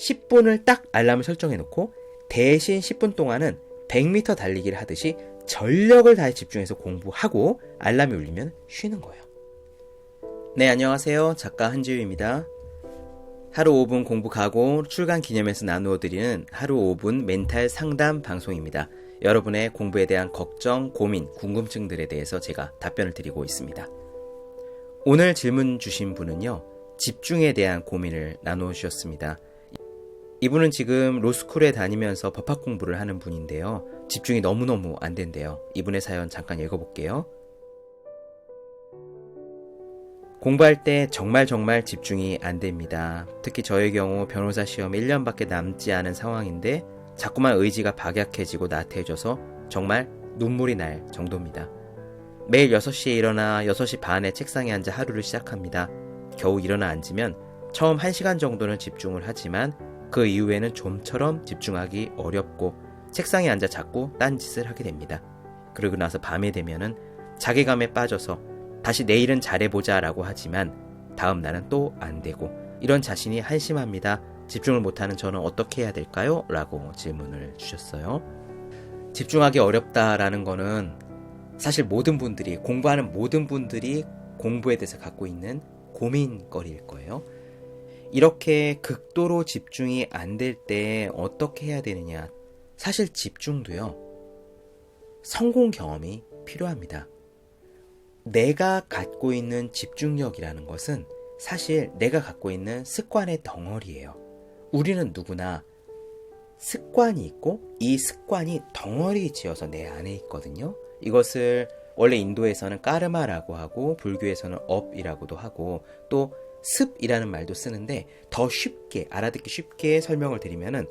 10분을 딱 알람을 설정해 놓고 대신 10분 동안은 100m 달리기를 하듯이 전력을 다해 집중해서 공부하고 알람이 울리면 쉬는 거예요. 네, 안녕하세요. 작가 한지우입니다. 하루 5분 공부 각오 출간 기념해서 나누어드리는 하루 5분 멘탈 상담 방송입니다. 여러분의 공부에 대한 걱정, 고민, 궁금증들에 대해서 제가 답변을 드리고 있습니다. 오늘 질문 주신 분은요, 집중에 대한 고민을 나누셨습니다. 이분은 지금 로스쿨에 다니면서 법학 공부를 하는 분인데요. 집중이 너무너무 안 된대요. 이분의 사연 잠깐 읽어볼게요. 공부할 때 정말 집중이 안 됩니다. 특히 저의 경우 변호사 시험 1년밖에 남지 않은 상황인데 자꾸만 의지가 박약해지고 나태해져서 정말 눈물이 날 정도입니다. 매일 6시에 일어나 6시 반에 책상에 앉아 하루를 시작합니다. 겨우 일어나 앉으면 처음 1시간 정도는 집중을 하지만 그 이후에는 좀처럼 집중하기 어렵고 책상에 앉아 자꾸 딴짓을 하게 됩니다. 그러고 나서 밤에 되면은 자괴감에 빠져서 다시 내일은 잘해보자 라고 하지만 다음 날은 또 안 되고 이런 자신이 한심합니다. 집중을 못하는 저는 어떻게 해야 될까요? 라고 질문을 주셨어요. 집중하기 어렵다라는 거는 사실 공부하는 모든 분들이 공부에 대해서 갖고 있는 고민거리일 거예요. 이렇게 극도로 집중이 안 될 때 어떻게 해야 되느냐. 사실 집중도요, 성공 경험이 필요합니다. 내가 갖고 있는 집중력이라는 것은 사실 내가 갖고 있는 습관의 덩어리예요. 우리는 누구나 습관이 있고 이 습관이 덩어리 지어서 내 안에 있거든요. 이것을 원래 인도에서는 까르마라고 하고 불교에서는 업이라고도 하고 또 습이라는 말도 쓰는데 더 쉽게 알아듣기 쉽게 설명을 드리면은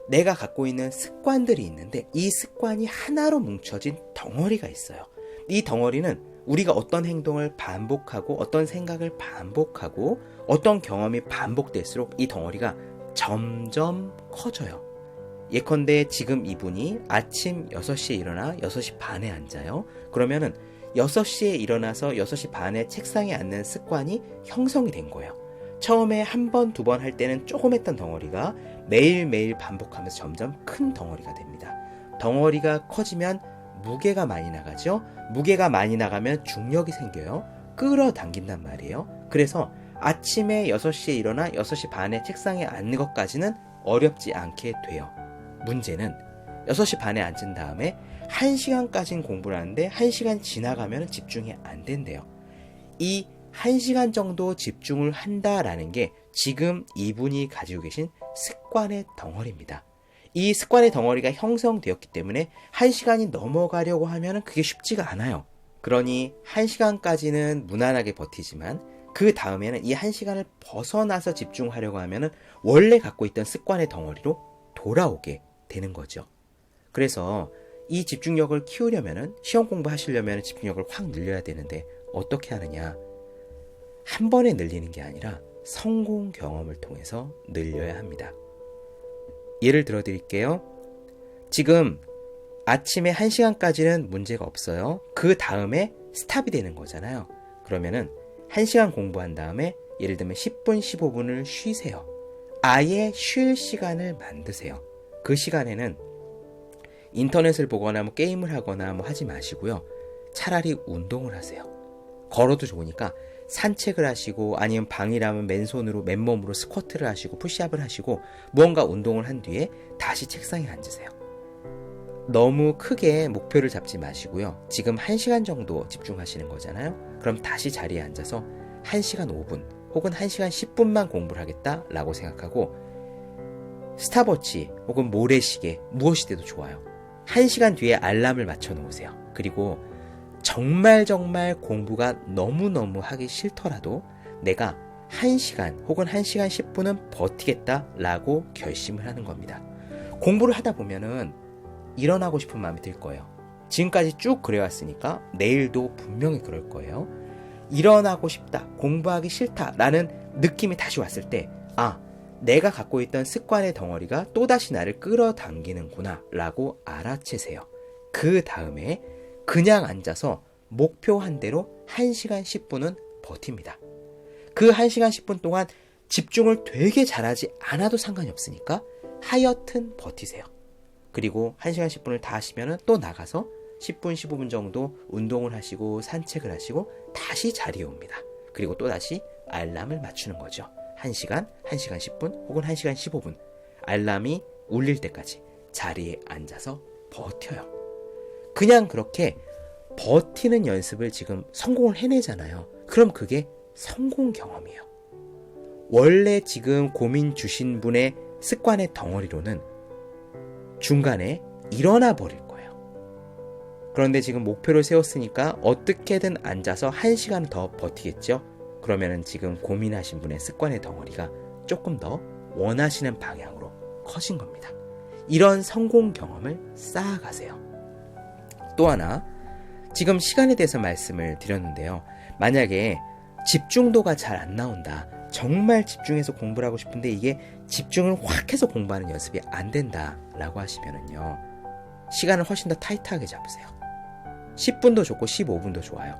내가 갖고 있는 습관들이 있는데 이 습관이 하나로 뭉쳐진 덩어리가 있어요. 이 덩어리는 우리가 어떤 행동을 반복하고 어떤 생각을 반복하고 어떤 경험이 반복될수록 이 덩어리가 점점 커져요. 예컨대 지금 이분이 아침 6시에 일어나 6시 반에 앉아요. 그러면은 6시에 일어나서 6시 반에 책상에 앉는 습관이 형성이 된 거예요. 처음에 한 번, 두 번 할 때는 조금 했던 덩어리가 매일매일 반복하면서 점점 큰 덩어리가 됩니다. 덩어리가 커지면 무게가 많이 나가죠. 무게가 많이 나가면 중력이 생겨요. 끌어당긴단 말이에요. 그래서 아침에 6시에 일어나 6시 반에 책상에 앉는 것까지는 어렵지 않게 돼요. 문제는 6시 반에 앉은 다음에 1시간까지는 공부를 하는데 1시간 지나가면 집중이 안 된대요. 이 1시간 정도 집중을 한다라는 게 지금 이분이 가지고 계신 습관의 덩어리입니다. 이 습관의 덩어리가 형성되었기 때문에 1시간이 넘어가려고 하면 그게 쉽지가 않아요. 그러니 1시간까지는 무난하게 버티지만 그 다음에는 이 1시간을 벗어나서 집중하려고 하면 원래 갖고 있던 습관의 덩어리로 돌아오게 되는 거죠. 그래서 이 집중력을 키우려면 시험 공부하시려면 집중력을 확 늘려야 되는데 어떻게 하느냐. 한 번에 늘리는 게 아니라 성공 경험을 통해서 늘려야 합니다. 예를 들어 드릴게요. 지금 아침에 1시간까지는 문제가 없어요. 그 다음에 스탑이 되는 거잖아요. 그러면은 1시간 공부한 다음에 예를 들면 10분, 15분을 쉬세요. 아예 쉴 시간을 만드세요. 그 시간에는 인터넷을 보거나 게임을 하거나 하지 마시고요. 차라리 운동을 하세요. 걸어도 좋으니까 산책을 하시고 아니면 방이라면 맨몸으로 스쿼트를 하시고 푸시업을 하시고 무언가 운동을 한 뒤에 다시 책상에 앉으세요. 너무 크게 목표를 잡지 마시고요. 지금 1시간 정도 집중하시는 거잖아요. 그럼 다시 자리에 앉아서 1시간 5분 혹은 1시간 10분만 공부를 하겠다라고 생각하고 스탑워치 혹은 모래시계 무엇이돼도 좋아요. 1시간 뒤에 알람을 맞춰 놓으세요. 그리고 정말 공부가 너무너무 하기 싫더라도 내가 1시간 혹은 1시간 10분은 버티겠다라고 결심을 하는 겁니다. 공부를 하다 보면은 일어나고 싶은 마음이 들 거예요. 지금까지 쭉 그래왔으니까 내일도 분명히 그럴 거예요. 일어나고 싶다, 공부하기 싫다라는 느낌이 다시 왔을 때 내가 갖고 있던 습관의 덩어리가 또다시 나를 끌어당기는구나 라고 알아채세요. 그 다음에 그냥 앉아서 목표한 대로 1시간 10분은 버팁니다. 그 1시간 10분 동안 집중을 되게 잘하지 않아도 상관이 없으니까 하여튼 버티세요. 그리고 1시간 10분을 다 하시면 또 나가서 10분, 15분 정도 운동을 하시고 산책을 하시고 다시 자리에 옵니다. 그리고 또 다시 알람을 맞추는 거죠. 1시간, 1시간 10분 혹은 1시간 15분 알람이 울릴 때까지 자리에 앉아서 버텨요. 그냥 그렇게 버티는 연습을 지금 성공을 해내잖아요. 그럼 그게 성공 경험이에요. 원래 지금 고민 주신 분의 습관의 덩어리로는 중간에 일어나 버릴 거예요. 그런데 지금 목표를 세웠으니까 어떻게든 앉아서 1시간 더 버티겠죠? 그러면은 지금 고민하신 분의 습관의 덩어리가 조금 더 원하시는 방향으로 커진 겁니다. 이런 성공 경험을 쌓아가세요. 또 하나, 지금 시간에 대해서 말씀을 드렸는데요. 만약에 집중도가 잘 안 나온다. 정말 집중해서 공부를 하고 싶은데 이게 집중을 확 해서 공부하는 연습이 안 된다라고 하시면은요. 시간을 훨씬 더 타이트하게 잡으세요. 10분도 좋고 15분도 좋아요.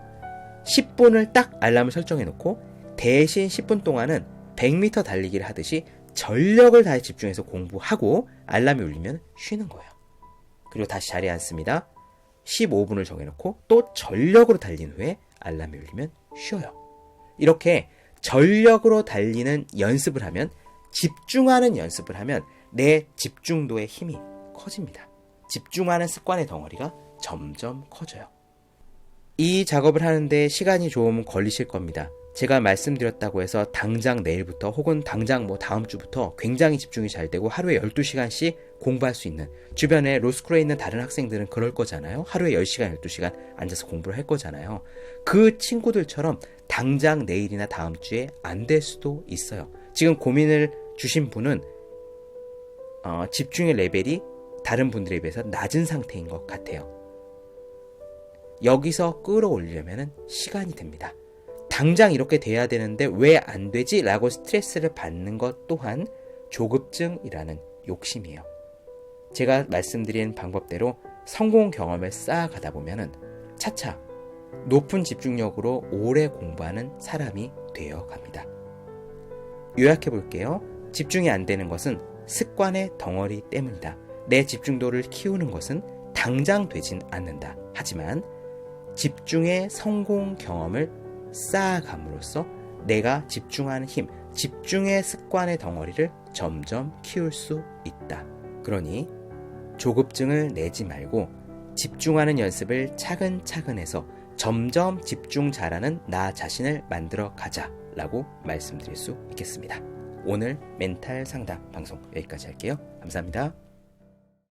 10분을 딱 알람을 설정해 놓고 대신 10분 동안은 100m 달리기를 하듯이 전력을 다해 집중해서 공부하고 알람이 울리면 쉬는 거예요. 그리고 다시 자리에 앉습니다. 15분을 정해놓고 또 전력으로 달린 후에 알람이 울리면 쉬어요. 이렇게 전력으로 달리는 연습을 하면, 집중하는 연습을 하면 내 집중도의 힘이 커집니다. 집중하는 습관의 덩어리가 점점 커져요. 이 작업을 하는데 시간이 좀 걸리실 겁니다. 제가 말씀드렸다고 해서 당장 내일부터 혹은 당장 다음 주부터 굉장히 집중이 잘 되고 하루에 12시간씩 공부할 수 있는, 주변에 로스쿨에 있는 다른 학생들은 그럴 거잖아요. 하루에 10시간, 12시간 앉아서 공부를 할 거잖아요. 그 친구들처럼 당장 내일이나 다음 주에 안 될 수도 있어요. 지금 고민을 주신 분은 집중의 레벨이 다른 분들에 비해서 낮은 상태인 것 같아요. 여기서 끌어올리려면 시간이 됩니다. 당장 이렇게 돼야 되는데 왜 안 되지? 라고 스트레스를 받는 것 또한 조급증이라는 욕심이에요. 제가 말씀드린 방법대로 성공 경험을 쌓아가다 보면은 차차 높은 집중력으로 오래 공부하는 사람이 되어 갑니다. 요약해 볼게요. 집중이 안 되는 것은 습관의 덩어리 때문이다. 내 집중도를 키우는 것은 당장 되진 않는다. 하지만 집중의 성공 경험을 쌓아감으로써 내가 집중하는 힘, 집중의 습관의 덩어리를 점점 키울 수 있다. 그러니 조급증을 내지 말고 집중하는 연습을 차근차근 해서 점점 집중 잘하는 나 자신을 만들어 가자라고 말씀드릴 수 있겠습니다. 오늘 멘탈 상담 방송 여기까지 할게요. 감사합니다.